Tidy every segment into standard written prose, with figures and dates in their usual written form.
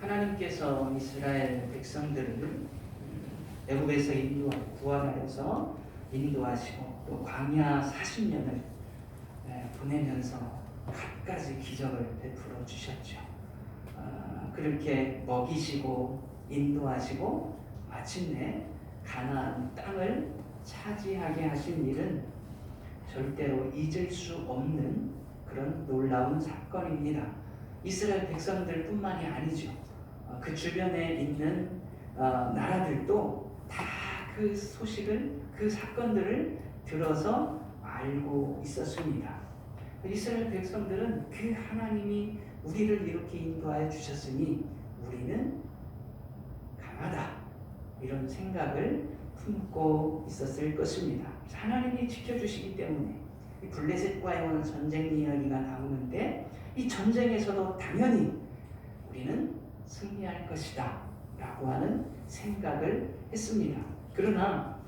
하나님께서 이스라엘 백성들을 애굽에서 구원하여서 인도하시고 또 광야 40년을 보내면서 갖가지 기적을 베풀어 주셨죠. 그렇게 먹이시고 인도하시고 마침내 가나안 땅을 차지하게 하신 일은 절대로 잊을 수 없는 그런 놀라운 사건입니다. 이스라엘 백성들뿐만이 아니죠. 그 주변에 있는 나라들도 다 그 소식을, 그 사건들을 들어서 알고 있었습니다. 이스라엘 백성들은 그 하나님이 우리를 이렇게 인도하여 주셨으니 우리는 강하다, 이런 생각을 품고 있었을 것입니다. 하나님이 지켜주시기 때문에 이 블레셋과의 오늘 전쟁 이야기가 나오는데 이 전쟁에서도 당연히 우리는 승리할 것이다 라고 하는 생각을 했습니다. 그러나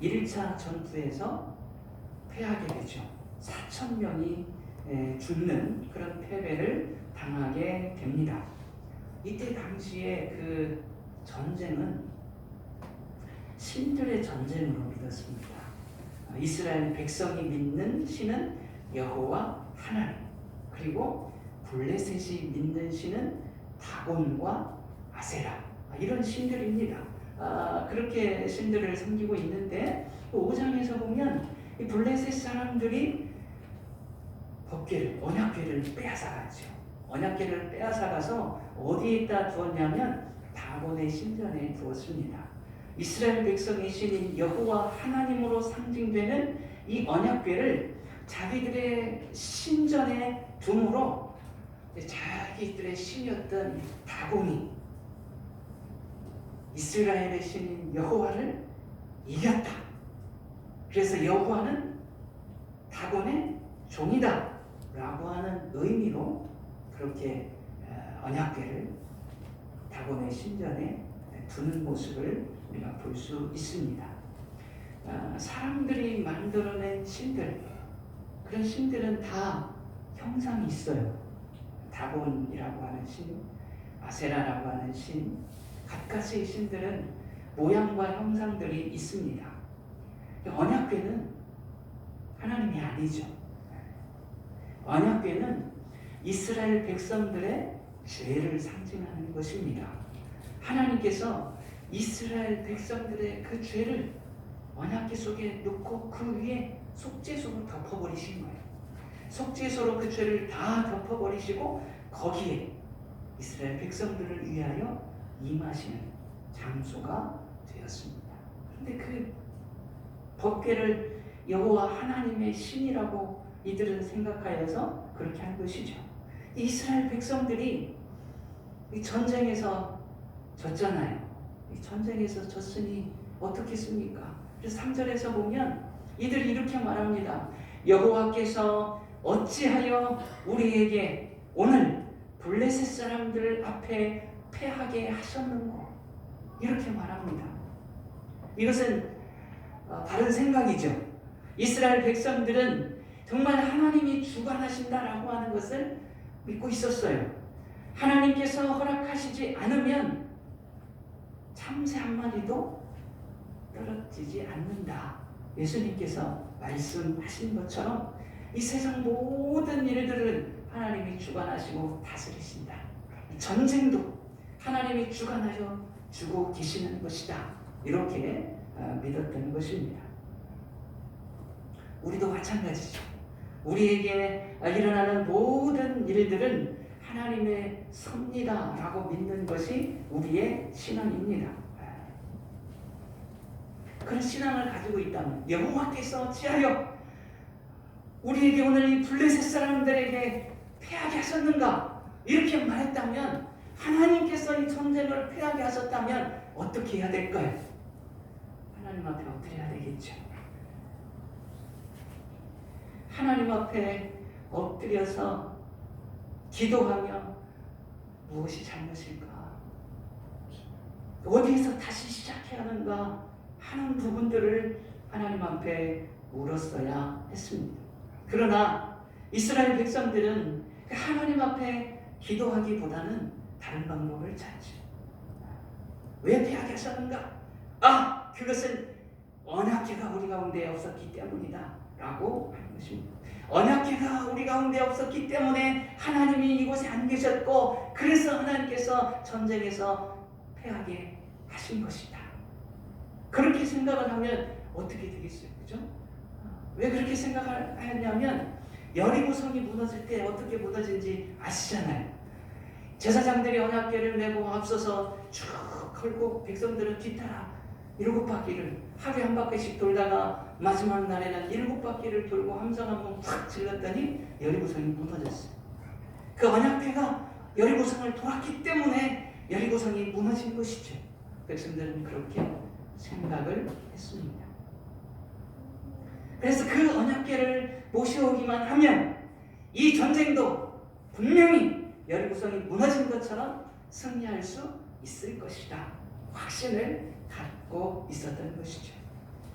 1차 전투에서 패하게 되죠. 4,000명이 죽는 그런 패배를 당하게 됩니다. 이때 당시에 그 전쟁은 신들의 전쟁으로 믿었습니다. 이스라엘 백성이 믿는 신은 여호와 하나님, 그리고 블레셋이 믿는 신은 다곤과 아세라, 이런 신들입니다. 그렇게 신들을 섬기고 있는데 5장에서 보면 이 블레셋 사람들이 법궤를, 언약궤를 빼앗아가죠. 언약궤를 빼앗아가서 어디에다 두었냐면 다곤의 신전에 두었습니다. 이스라엘 백성의 신인 여호와 하나님으로 상징되는 이 언약궤를 자기들의 신전에 둠으로 자기들의 신이었던 다곤이 이스라엘의 신인 여호와를 이겼다. 그래서 여호와는 다곤의 종이다 라고 하는 의미로 그렇게 언약궤를 다곤의 신전에 두는 모습을 우리가 볼 수 있습니다. 사람들이 만들어낸 신들, 그런 신들은 다 형상이 있어요. 다곤이라고 하는 신, 아세라라고 하는 신, 갖가지의 신들은 모양과 형상들이 있습니다. 언약궤는 하나님이 아니죠. 언약궤는 이스라엘 백성들의 죄를 상징하는 것입니다. 하나님께서 이스라엘 백성들의 그 죄를 언약궤 속에 넣고 그 위에 속죄소로 덮어버리신 거예요. 속죄소로 그 죄를 다 덮어버리시고 거기에 이스라엘 백성들을 위하여 임하시는 장소가 되었습니다. 그런데 그 법궤를 여호와 하나님의 신이라고 이들은 생각하여서 그렇게 한 것이죠. 이스라엘 백성들이 이 전쟁에서 졌잖아요. 이 전쟁에서 졌으니 어떻겠습니까? 그래서 3절에서 보면 이들이 이렇게 말합니다. 여호와께서 어찌하여 우리에게 오늘 블레셋 사람들 앞에 패하게 하셨는고, 이렇게 말합니다. 이것은 다른 생각이죠. 이스라엘 백성들은 정말 하나님이 주관하신다라고 하는 것을 믿고 있었어요. 하나님께서 허락하시지 않으면 참새 한 마리도 떨어지지 않는다. 예수님께서 말씀하신 것처럼 이 세상 모든 일들을 하나님이 주관하시고 다스리신다. 전쟁도 하나님이 주관하여 주고 계시는 것이다. 이렇게 믿었던 것입니다. 우리도 마찬가지죠. 우리에게 일어나는 모든 일들은 하나님의 섭리다라고 믿는 것이 우리의 신앙입니다. 그런 신앙을 가지고 있다면 여호와께서 어찌하여 우리에게 오늘 이 블레셋 사람들에게 패하게 하셨는가, 이렇게 말했다면, 하나님께서 이 전쟁을 패하게 하셨다면 어떻게 해야 될까요? 하나님 앞에 엎드려야 되겠죠. 하나님 앞에 엎드려서 기도하며 무엇이 잘못일까, 어디에서 다시 시작해야 하는가 하는 부분들을 하나님 앞에 물었어야 했습니다. 그러나 이스라엘 백성들은 하나님 앞에 기도하기보다는 다른 방법을 찾지. 왜 패하겠었는가? 그것은 언약궤가 우리 가운데 없었기 때문이다 라고 하는 것입니다. 언약궤가 우리 가운데 없었기 때문에 하나님이 이곳에 안 계셨고, 그래서 하나님께서 전쟁에서 패하게 하신 것이다. 그렇게 생각을 하면 어떻게 되겠어요? 그죠? 왜 그렇게 생각을 하냐면, 여리고성이 무너질 때 어떻게 무너진지 아시잖아요. 제사장들이 언약궤를 메고 앞서서 쭉 걸고 백성들은 뒤따라 7바퀴를 하루에 한 바퀴씩 돌다가 마지막 날에는 7바퀴를 돌고 함성 한번 확 질렀더니 여리고성이 무너졌어요. 그 언약궤가 여리고성을 돌았기 때문에 여리고성이 무너진 것이죠. 백성들은 그렇게 생각을 했습니다. 그래서 그 언약궤를 모셔오기만 하면 이 전쟁도 분명히 여리고성이 무너진 것처럼 승리할 수 있을 것이다. 확신을 갖고 있었던 것이죠.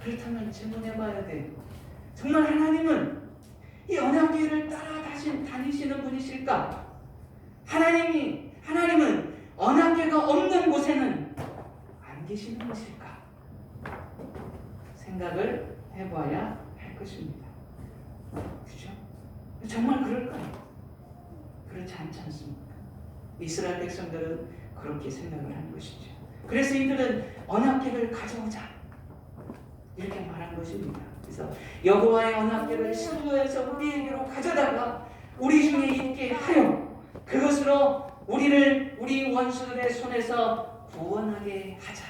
그렇다면 질문해봐야 돼요. 정말 하나님은 이 언약궤를 따라 다니시는 분이실까? 하나님은 언약궤가 없는 곳에는 안 계시는 것일까? 생각을 해봐야 할 것입니다. 그렇죠? 정말 그럴까요? 그렇지 않지 않습니까? 이스라엘 백성들은 그렇게 생각을 한 것이죠. 그래서 이들은 언약궤를 가져오자 이렇게 말한 것입니다. 그래서 여호와의 언약궤를 실로에서 우리에게로 가져다가 우리 중에 있게 하여 그것으로 우리를 우리 원수들의 손에서 구원하게 하자,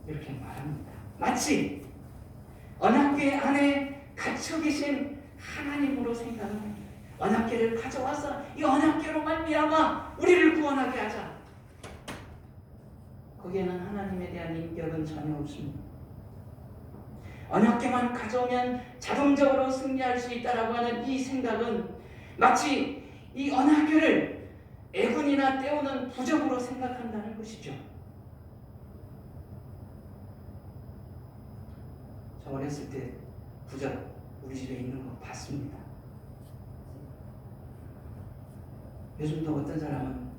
이렇게 말합니다. 마치 언약궤 안에 갇혀 계신 하나님으로 생각합니다. 언약궤를 가져와서 이 언약궤로 말미암아 우리를 구원하게 하자. 거기에는 하나님에 대한 인격은 전혀 없습니다. 언약궤만 가져오면 자동적으로 승리할 수 있다라고 하는 이 생각은 마치 이 언약궤를 애군이나 떼우는 부적으로 생각한다는 것이죠. 저 어렸을 때 부적 우리 집에 있는 거 봤습니다. 요즘도 어떤 사람은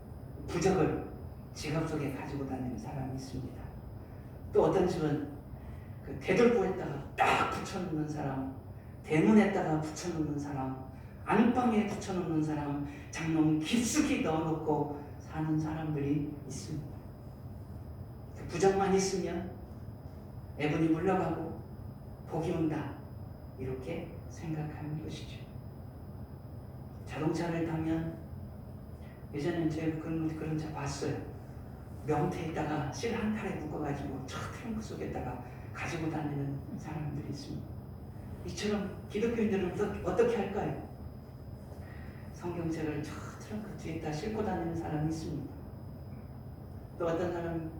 부적을 지갑 속에 가지고 다니는 사람이 있습니다. 또 어떤 집은 그 대돌보에다가 딱 붙여놓는 사람, 대문에다가 붙여놓는 사람, 안방에 붙여놓는 사람, 장롱 깊숙이 넣어놓고 사는 사람들이 있습니다. 그 부적만 있으면 애분이 물러가고 복이 온다, 이렇게 생각하는 것이죠. 자동차를 타면 예전에 제가 그런 차 봤어요. 명태에다가 실 한 탈에 묶어가지고 저 트렁크 속에다가 가지고 다니는 사람들이 있습니다. 이처럼 기독교인들은 어떻게 할까요? 성경책을 저 트렁크 뒤에다 싣고 다니는 사람이 있습니다. 또 어떤 사람은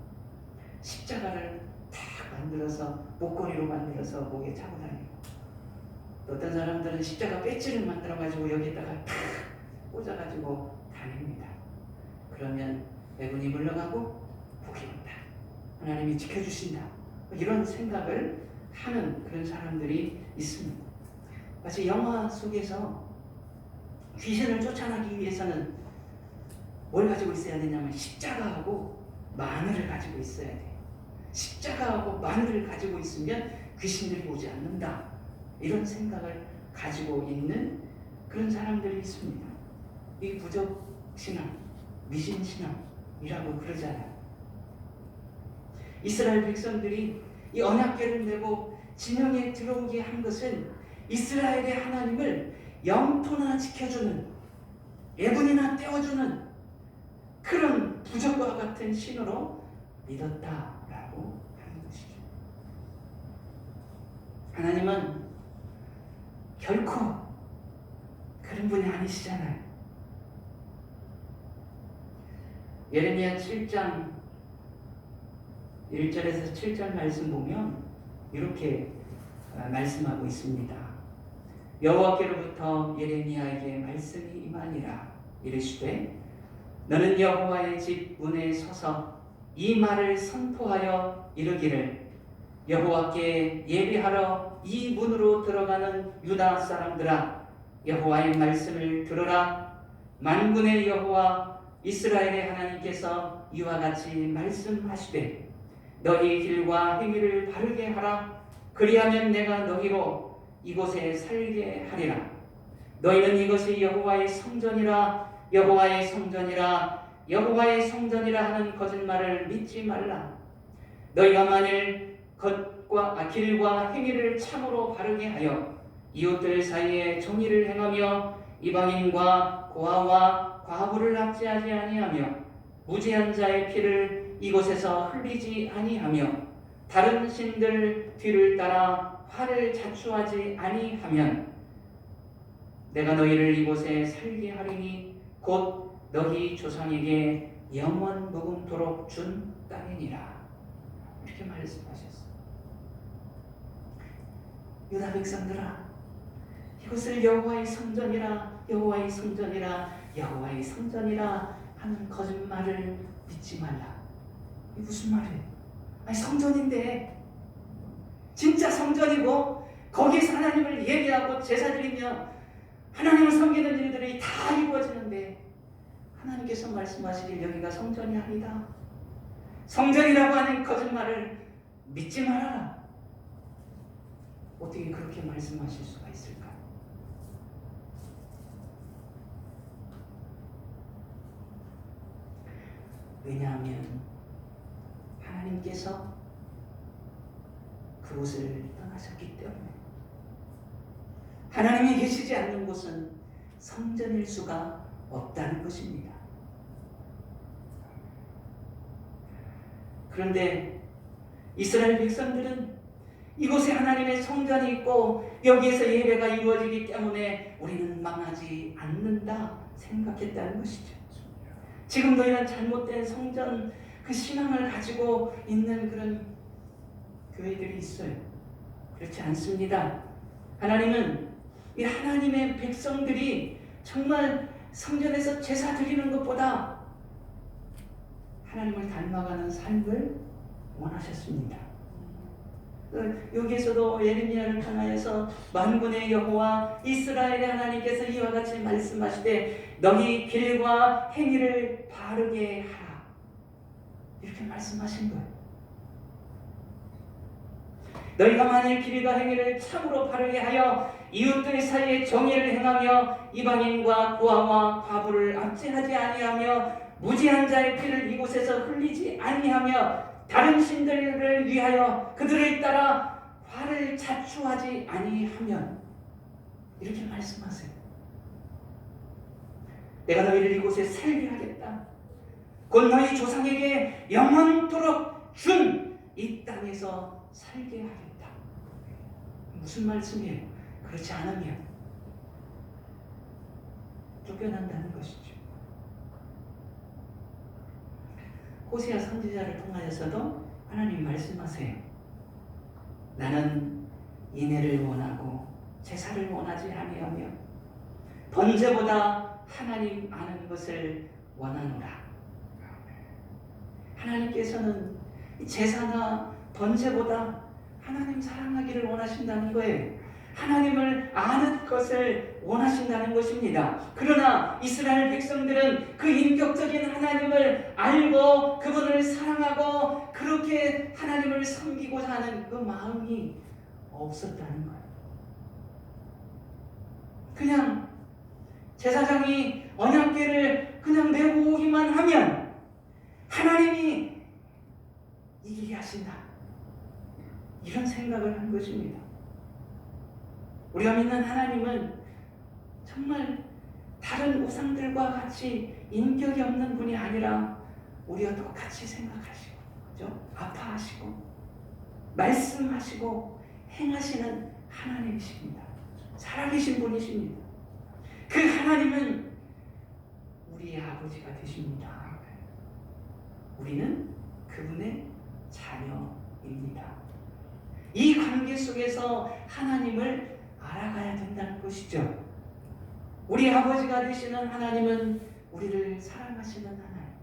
십자가를 탁 만들어서 목걸이로 만들어서 목에 차고 다니고, 또 어떤 사람들은 십자가 배지를 만들어가지고 여기다가 탁 꽂아가지고 다닙니다. 그러면 애군이 물러가고 복이 온다, 하나님이 지켜주신다, 이런 생각을 하는 그런 사람들이 있습니다. 마치 영화 속에서 귀신을 쫓아내기 위해서는 뭘 가지고 있어야 되냐면 십자가하고 마늘을 가지고 있어야 돼요. 십자가하고 마늘을 가지고 있으면 귀신들이 오지 않는다, 이런 생각을 가지고 있는 그런 사람들이 있습니다. 이 부적신앙, 미신신앙이라고 그러잖아요. 이스라엘 백성들이 이 언약궤를 메고 진영에 들어오게 한 것은 이스라엘의 하나님을 영토나 지켜주는, 애분이나 떼어주는 그런 부적과 같은 신으로 믿었다라고 하는 것이죠. 하나님은 결코 그런 분이 아니시잖아요. 예레미야 7장 1절에서 7절 말씀 보면 이렇게 말씀하고 있습니다. 여호와께로부터 예레미야에게 말씀이 임하니라. 이르시되 너는 여호와의 집 문에 서서 이 말을 선포하여 이르기를, 여호와께 예배하러 이 문으로 들어가는 유다 사람들아, 여호와의 말씀을 들으라. 만군의 여호와 이스라엘의 하나님께서 이와 같이 말씀하시되 너희 길과 행위를 바르게 하라. 그리하면 내가 너희로 이곳에 살게 하리라. 너희는 이것이 여호와의 성전이라 여호와의 성전이라 여호와의 성전이라 하는 거짓말을 믿지 말라. 너희가 만일 길과 행위를 참으로 바르게 하여 이웃들 사이에 정의를 행하며 이방인과 고아와 과부를 납치하지 아니하며 무지한 자의 피를 이곳에서 흘리지 아니하며 다른 신들 뒤를 따라 화를 자초하지 아니하면 내가 너희를 이곳에 살게 하리니 곧 너희 조상에게 영원 무궁토록 준 땅이니라. 이렇게 말씀하셨어요. 유다 백성들아, 이것을 여호와의 성전이라 여호와의 성전이라 여호와의 성전이라 하는 거짓말을 믿지 말라. 이게 무슨 말이에요? 아니, 성전인데, 진짜 성전이고 거기서 하나님을 예배하고 제사 드리며 하나님을 섬기는 일들이 다 이루어지는데 하나님께서 말씀하시길 여기가 성전이 아니다. 성전이라고 하는 거짓말을 믿지 말아라. 어떻게 그렇게 말씀하실 수가 있을까? 왜냐하면 하나님께서 그곳을 떠나셨기 때문에. 하나님이 계시지 않는 곳은 성전일 수가 없다는 것입니다. 그런데 이스라엘 백성들은 이곳에 하나님의 성전이 있고 여기에서 예배가 이루어지기 때문에 우리는 망하지 않는다 생각했다는 것이죠. 지금도 이런 잘못된 성전 그 신앙을 가지고 있는 그런 교회들이 있어요. 그렇지 않습니다. 하나님은 이 하나님의 백성들이 정말 성전에서 제사 드리는 것보다 하나님을 닮아가는 삶을 원하셨습니다. 여기에서도 예레미야를 통하여서 만군의 여호와 이스라엘의 하나님께서 이와 같이 말씀하시되 너희 길과 행위를 바르게 하라. 이렇게 말씀하신 거예요. 너희가 만일 길과 행위를 참으로 바르게 하여 이웃들 사이에 정의를 행하며 이방인과 고아와 과부를 압제하지 아니하며 무지한 자의 피를 이곳에서 흘리지 아니하며 다른 신들을 위하여 그들을 따라 화를 자초하지 아니하면, 이렇게 말씀하세요. 내가 너희를 이곳에 살게 하겠다. 곧 너희 조상에게 영원토록 준 이 땅에서 살게 하겠다. 무슨 말씀이에요? 그렇지 않으면 쫓겨난다는 것이죠. 호세아 선지자를 통하여서도 하나님 말씀하세요. 나는 인애를 원하고 제사를 원하지 아니하며 번제보다 하나님 아는 것을 원하노라. 하나님께서는 제사나 번제보다 하나님 사랑하기를 원하신다는 거예요. 하나님을 아는 것을 원하신다는 것입니다. 그러나 이스라엘 백성들은 그 인격적인 하나님을 알고 그분을 사랑하고 그렇게 하나님을 섬기고자 하는 그 마음이 없었다는 거예요. 그냥 제사장이 언약궤를 그냥 메고 오기만 하면 하나님이 이기게 하신다, 이런 생각을 한 것입니다. 우리가 믿는 하나님은 정말 다른 우상들과 같이 인격이 없는 분이 아니라 우리와 똑같이 생각하시고, 그죠? 아파하시고 말씀하시고 행하시는 하나님이십니다. 살아계신 분이십니다. 그 하나님은 우리의 아버지가 되십니다. 우리는 그분의 자녀입니다. 이 관계 속에서 하나님을 알아가야 된다는 것이죠. 우리 아버지가 되시는 하나님은 우리를 사랑하시는 하나님.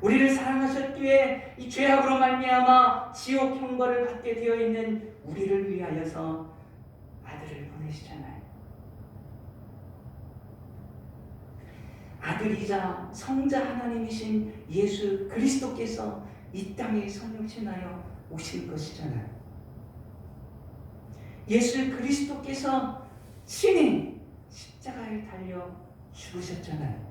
우리를 사랑하셨기에 이 죄악으로 말미암아 지옥 형벌을 받게 되어 있는 우리를 위하여서 아들을 보내시잖아요. 아들이자 성자 하나님이신 예수 그리스도께서 이 땅에 성육신하여 오신 것이잖아요. 예수 그리스도께서 친히 십자가에 달려 죽으셨잖아요.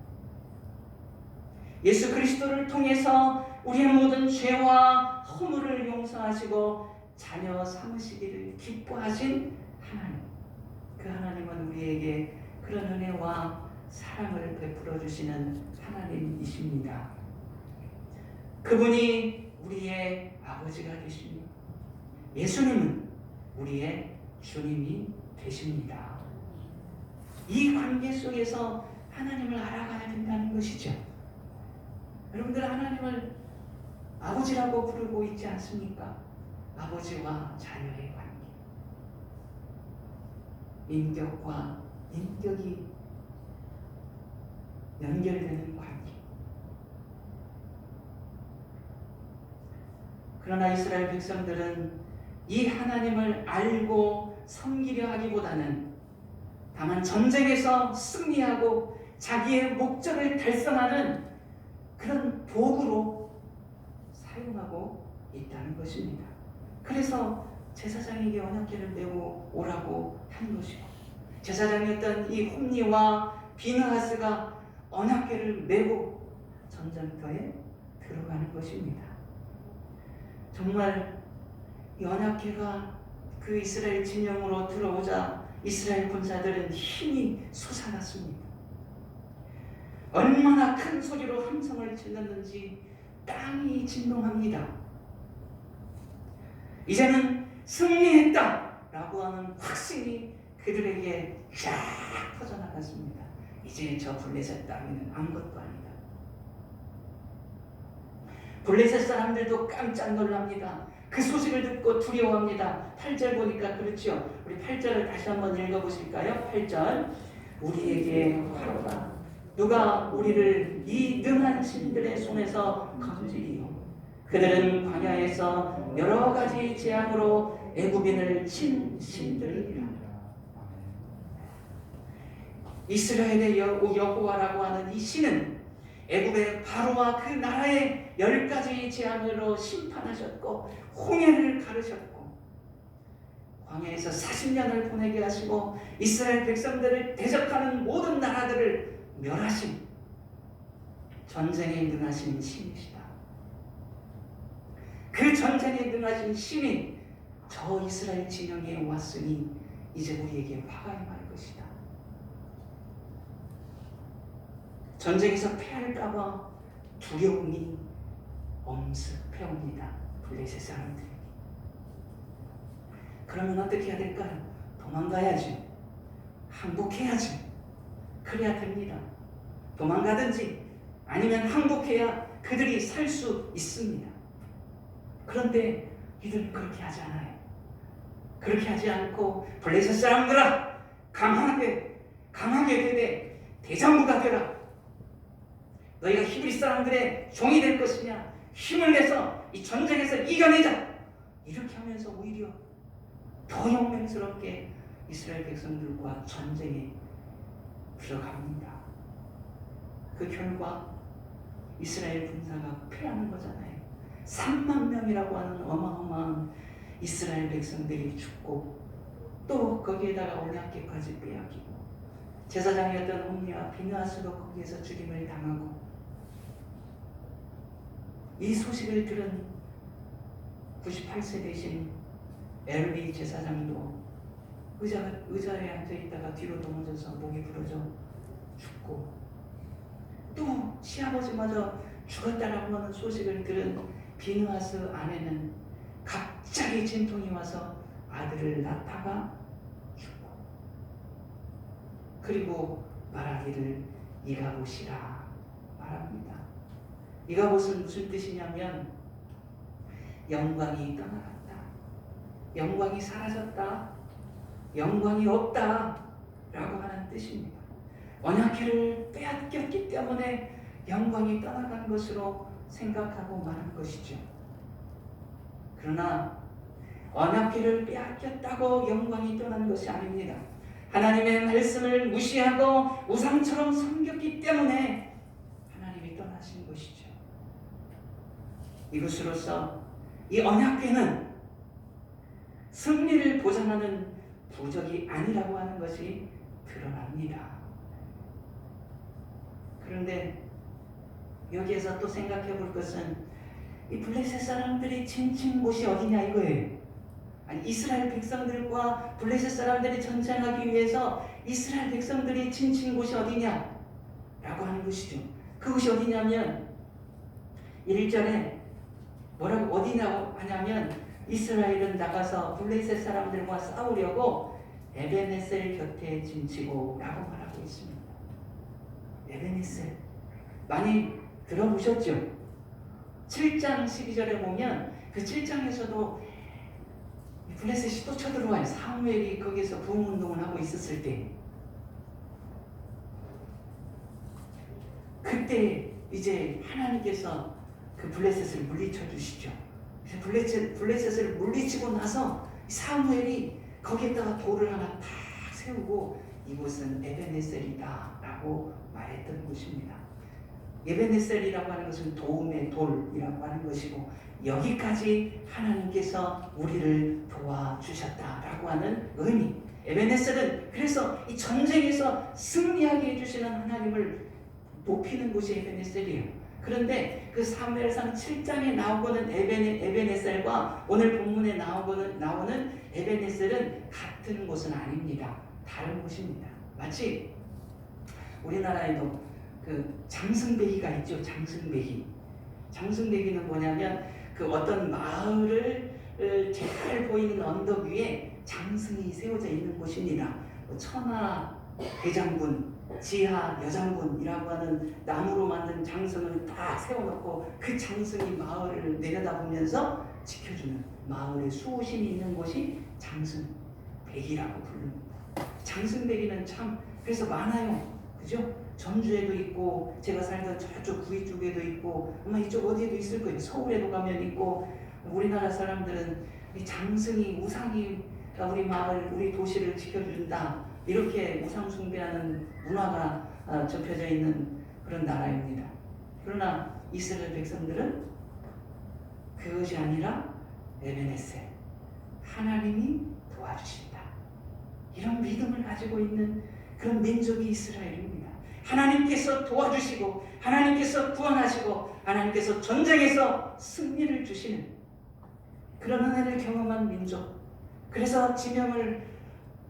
예수 그리스도를 통해서 우리의 모든 죄와 허물을 용서하시고 자녀 삼으시기를 기뻐하신 하나님, 그 하나님은 우리에게 그런 은혜와 사랑을 베풀어 주시는 하나님이십니다. 그분이 우리의 아버지가 되십니다. 예수님은 우리의 주님이 되십니다. 이 관계 속에서 하나님을 알아가야 된다는 것이죠. 여러분들 하나님을 아버지라고 부르고 있지 않습니까? 아버지와 자녀의 관계, 인격과 인격이 연결되는 관계. 그러나 이스라엘 백성들은 이 하나님을 알고 섬기려 하기보다는 다만 전쟁에서 승리하고 자기의 목적을 달성하는 그런 도구로 사용하고 있다는 것입니다. 그래서 제사장에게 언약궤를 메고 오라고 한 것이고, 제사장이었던 이 홈니와 비느하스가 언약궤를 메고 전쟁터에 들어가는 것입니다. 정말 이 언약궤가 그 이스라엘 진영으로 들어오자 이스라엘 군사들은 힘이 솟아났습니다. 얼마나 큰 소리로 함성을 질렀는지 땅이 진동합니다. 이제는 승리했다 라고 하는 확신이 그들에게 쫙 퍼져나갔습니다. 이제 저 블레셋 땅에는 아무것도 아니다. 블레셋 사람들도 깜짝 놀랍니다. 그 소식을 듣고 두려워합니다. 8절 보니까 그렇죠. 우리 8절을 다시 한번 읽어보실까요? 8절. 우리에게 화로가 누가 우리를 이 능한 신들의 손에서 건지리요. 그들은 광야에서 여러 가지 재앙으로 애굽인을 친 신들이라. 이스라엘의 여호와라고 하는 이 신은 애굽의 바로와 그 나라의 10가지 재앙으로 심판하셨고 홍해를 가르셨고 광야에서 40년을 보내게 하시고 이스라엘 백성들을 대적하는 모든 나라들을 멸하신 전쟁에 능하신 신이시다. 그 전쟁에 능하신 신이 저 이스라엘 진영에 왔으니 이제 우리에게 화가 임할 것이다. 전쟁에서 패할까봐 두려움이 엄습해옵니다. 블레셋 사람들이. 그러면 어떻게 해야 될까요? 도망가야지. 항복해야지. 그래야 됩니다. 도망가든지 아니면 항복해야 그들이 살 수 있습니다. 그런데 이들은 그렇게 하지 않아요. 그렇게 하지 않고 블레셋 사람들아 강하게 되되 대장부가 되라. 너희가 히브리 사람들의 종이 될 것이냐. 힘을 내서 이 전쟁에서 이겨내자. 이렇게 하면서 오히려 더 용맹스럽게 이스라엘 백성들과 전쟁에 들어갑니다. 그 결과 이스라엘 군사가 패하는 거잖아요. 3만 명이라고 하는 어마어마한 이스라엘 백성들이 죽고 또 거기에다가 언약궤까지 빼앗기고 제사장이었던 홈리와 비느하스도 거기에서 죽임을 당하고 이 소식을 들은 98세 되신 엘리 제사장도 의자에 앉아있다가 뒤로 넘어져서 목이 부러져 죽고 또 시아버지마저 죽었다라고 하는 소식을 들은 비느하스 아내는 갑자기 진통이 와서 아들을 낳다가 죽고 그리고 말하기를 이가봇이라 말합니다. 이가봇은 무슨 뜻이냐면 영광이 떠나갔다, 영광이 사라졌다, 영광이 없다 라고 하는 뜻입니다. 언약궤를 빼앗겼기 때문에 영광이 떠나간 것으로 생각하고 말한 것이죠. 그러나 언약궤를 빼앗겼다고 영광이 떠난 것이 아닙니다. 하나님의 말씀을 무시하고 우상처럼 섬겼기 때문에 하나님이 떠나신 것이죠. 이것으로서 이 언약궤는 승리를 보장하는 부적이 아니라고 하는 것이 드러납니다. 그런데 여기에서 또 생각해 볼 것은 이 블레셋 사람들이 진친 곳이 어디냐 이거예요. 아니, 이스라엘 백성들과 블레셋 사람들이 전쟁하기 위해서 이스라엘 백성들이 진친 곳이 어디냐 라고 하는 것이죠. 그곳이 어디냐면 1절에 뭐라고 어디냐고 하냐면 이스라엘은 나가서 블레셋 사람들과 싸우려고 에벤에셀 곁에 진치고 라고 말하고 있습니다. 에벤에셀 많이 들어보셨죠? 7장 12절에 보면 그 7장에서도 블레셋이 또 쳐들어와요. 사무엘이 거기서 부흥운동을 하고 있었을 때 그때 이제 하나님께서 그 블레셋을 물리쳐 주시죠. 블레셋을 물리치고 나서 사무엘이 거기에다가 돌을 하나 탁 세우고 이곳은 에벤에셀이다 라고 말했던 곳입니다. 에벤에셀이라고 하는 것은 도움의 돌이라고 하는 것이고 여기까지 하나님께서 우리를 도와주셨다라고 하는 의미. 에벤에셀은 그래서 이 전쟁에서 승리하게 해주시는 하나님을 높이는 곳이 에벤에셀이에요. 그런데 그 사무엘상 7장에 나오고는 에벤에셀과 오늘 본문에 나오는 에벤에셀은 같은 곳은 아닙니다. 다른 곳입니다. 마치 우리나라에도 그 장승배기가 있죠. 장승배기는 뭐냐면 그 어떤 마을을 잘 보이는 언덕 위에 장승이 세워져 있는 곳입니다. 천하 대장군, 지하 여장군이라고 하는 나무로 만든 장승을 다 세워놓고 그 장승이 마을을 내려다보면서 지켜주는 마을의 수호신이 있는 곳이 장승배기라고 부릅니다. 장승배기는 참 그래서 많아요. 그죠? 전주에도 있고 제가 살던 저쪽 구리 쪽에도 있고 아마 이쪽 어디에도 있을 거예요. 서울에도 가면 있고 우리나라 사람들은 이 장승이 우상이 우리 마을 우리 도시를 지켜준다 이렇게 우상 숭배하는 문화가 접혀져 있는 그런 나라입니다. 그러나 이스라엘 백성들은 그것이 아니라 에벤에셀 하나님이 도와주신다 이런 믿음을 가지고 있는 그런 민족이 이스라엘입니다. 하나님께서 도와주시고 하나님께서 구원하시고 하나님께서 전쟁에서 승리를 주시는 그런 은혜를 경험한 민족. 그래서 지명을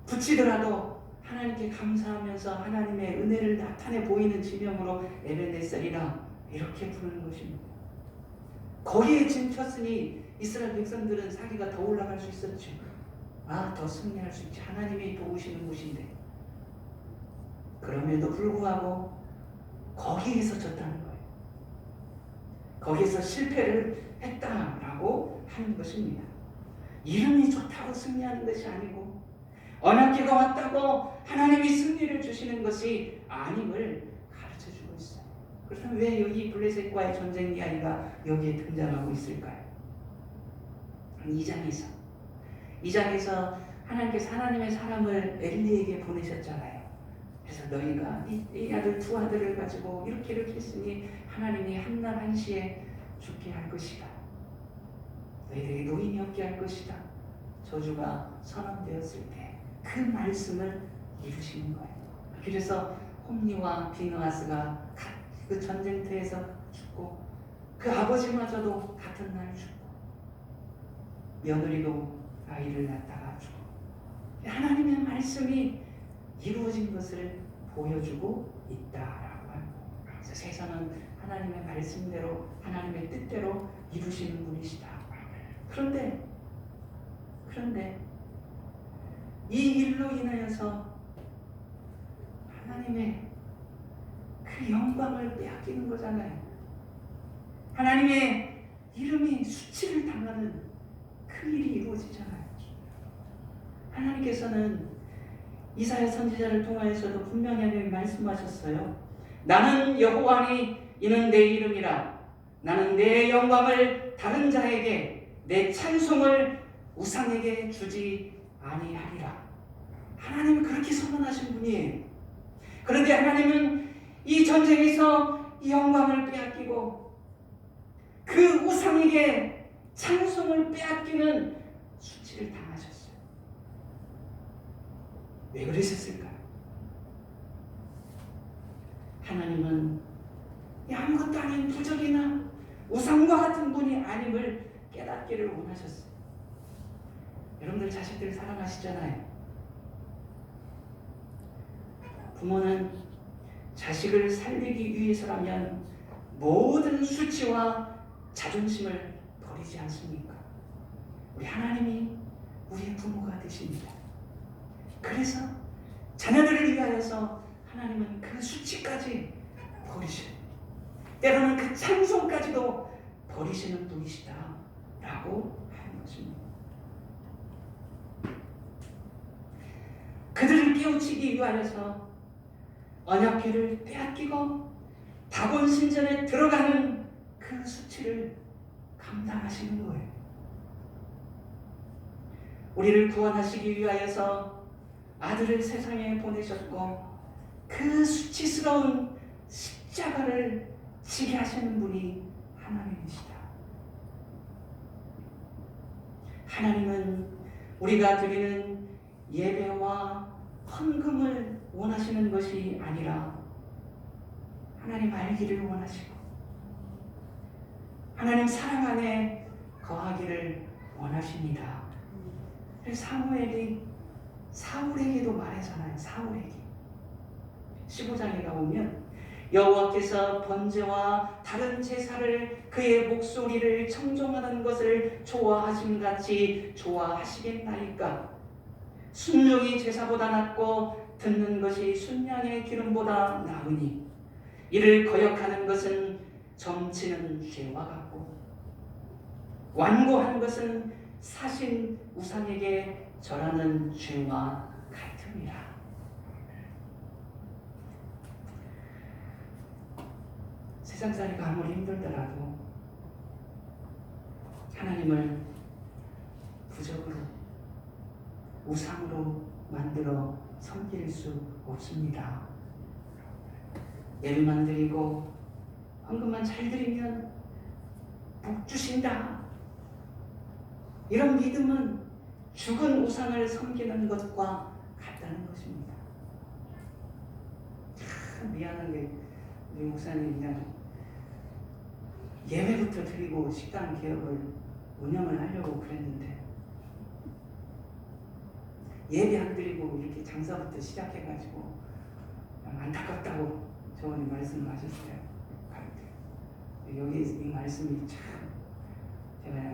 붙이더라도 하나님께 감사하면서 하나님의 은혜를 나타내 보이는 지명으로 에벤에셀이라 이렇게 부르는 것입니다. 거기에 진쳤으니 이스라엘 백성들은 사기가 더 올라갈 수 있었죠. 더 승리할 수 있지. 하나님이 도우시는 곳인데 그럼에도 불구하고 거기에서 졌다는 거예요. 거기에서 실패를 했다라고 하는 것입니다. 이름이 좋다고 승리하는 것이 아니고 언약궤가 왔다고 하나님이 승리를 주시는 것이 아님을 가르쳐주고 있어요. 그렇다면 왜 여기 블레셋과의 전쟁 이야기가 여기에 등장하고 있을까요? 2장에서 하나님께서 하나님의 사람을 엘리에게 보내셨잖아요. 그래서 너희가 이 아들 두 아들을 가지고 이렇게 했으니 하나님이 한날 한시에 죽게 할 것이다. 너희들에게 노인이 없게 할 것이다. 저주가 선언되었을 때 그 말씀을 이루시는 거예요. 그래서 홈리와 비느하스가 그 전쟁터에서 죽고 그 아버지마저도 같은 날 죽고 며느리도 아이를 낳다가 죽고 하나님의 말씀이 이루어진 것을 보여주고 있다라고 하는 거예요. 그래서 세상은 하나님의 말씀대로 하나님의 뜻대로 이루시는 분이시다. 그런데 이 일로 인하여서 하나님의 그 영광을 빼앗기는 거잖아요. 하나님의 이름이 수치를 당하는 그 일이 이루어지잖아요. 하나님께서는 이사야 선지자를 통하여서도 분명히 말씀하셨어요. 나는 여호와니 이는 내 이름이라. 나는 내 영광을 다른 자에게 내 찬송을 우상에게 주지 아니하리라. 하나님은 그렇게 선언하신 분이에요. 그런데 하나님은 이 전쟁에서 이 영광을 빼앗기고 그 우상에게 찬송을 빼앗기는 수치를 당하셨어요. 왜 그러셨을까요? 하나님은 아무것도 아닌 부적이나 우상과 같은 분이 아님을 깨닫기를 원하셨어요. 여러분들 자식들 사랑하시잖아요. 부모는 자식을 살리기 위해서라면 모든 수치와 자존심을 버리지 않습니까? 우리 하나님이 우리의 부모가 되십니다. 그래서 자녀들을 위하여서 하나님은 그 수치까지 버리시는, 때로는 그 찬송까지도 버리시는 분이시다라고 하는 것입니다. 그들을 깨우치기 위하여서 언약궤를 빼앗기고 다곤 신전에 들어가는 그 수치를 감당하시는 거예요. 우리를 구원하시기 위하여서 아들을 세상에 보내셨고 그 수치스러운 십자가를 지게 하시는 분이 하나님이시다. 하나님은 우리가 드리는 예배와 헌금을 원하시는 것이 아니라 하나님 알기를 원하시고 하나님 사랑 안에 거하기를 원하십니다. 그래서 사무엘이 사울에게도 말하잖아요. 사울에게 15장에 가보면 여호와께서 번제와 다른 제사를 그의 목소리를 청종하는 것을 좋아하심같이 좋아하시겠나이까. 순종이 제사보다 낫고 듣는 것이 순양의 기름보다 나으니 이를 거역하는 것은 점치는 죄와 같고 완고한 것은 사신 우상에게 절하는 죄와 같음이라. 세상살이가 아무리 힘들더라도 하나님을 부적으로 우상으로 만들어 섬길 수 없습니다. 예배만 드리고 헌금만 잘 드리면 복 주신다. 이런 믿음은 죽은 우상을 섬기는 것과 같다는 것입니다. 참 미안한 게 우리 목사님 그냥 예배부터 드리고 식당 개업을 운영을 하려고 그랬는데 예배 안 드리고 이렇게 장사부터 시작해가지고 안타깝다고 저번에 말씀하셨어요. 여기 이 말씀이 참 제가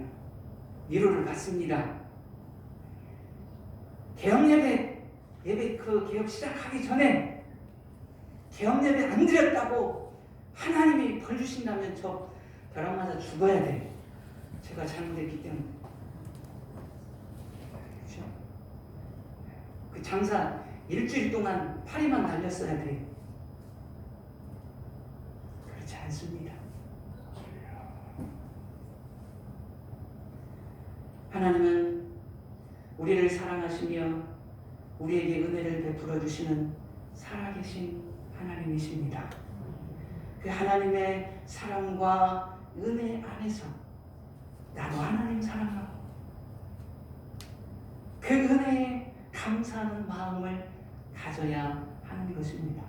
위로를 받습니다. 예배 그 개업 시작하기 전에 개업 예배 안 드렸다고 하나님이 벌 주신다면 저 벼락 맞아 죽어야 돼. 제가 잘못했기 때문에. 그렇죠? 그 장사 일주일 동안 파리만 날렸어야 돼. 그렇지 않습니다. 하나님은 우리를 사랑하시며 우리에게 은혜를 베풀어 주시는 살아계신 하나님이십니다. 그 하나님의 사랑과 은혜 안에서 나도 하나님 사랑하고 그 은혜에 감사하는 마음을 가져야 하는 것입니다.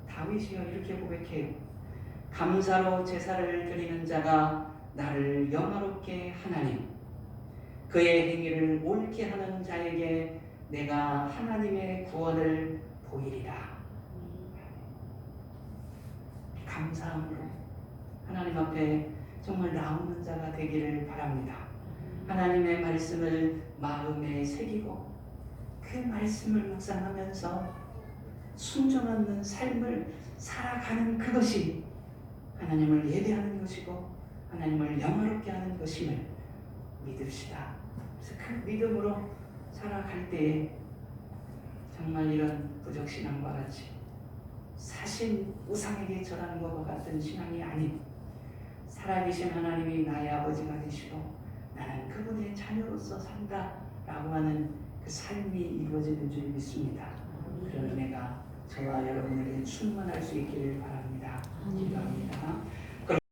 다윗이요 이렇게 고백해요. 감사로 제사를 드리는 자가 나를 영화롭게 하나니 그의 행위를 옳게 하는 자에게 내가 하나님의 구원을 보이리라. 감사함으로 하나님 앞에 정말 나오는 자가 되기를 바랍니다. 하나님의 말씀을 마음에 새기고 그 말씀을 묵상하면서 순종하는 삶을 살아가는 그것이 하나님을 예배하는 것이고 하나님을 영화롭게 하는 것임을 믿읍시다. 그래서 그 믿음으로 살아갈 때에 정말 이런 부적신앙과 같이 사신 우상에게 절하는 것과 같은 신앙이 아닌 살아계신 하나님이 나의 아버지가 되시고 나는 그분의 자녀로서 산다라고 하는 그 삶이 이루어지는 줄 믿습니다. 그런 은혜가 저와 여러분에게 충만할 수 있기를 바랍니다.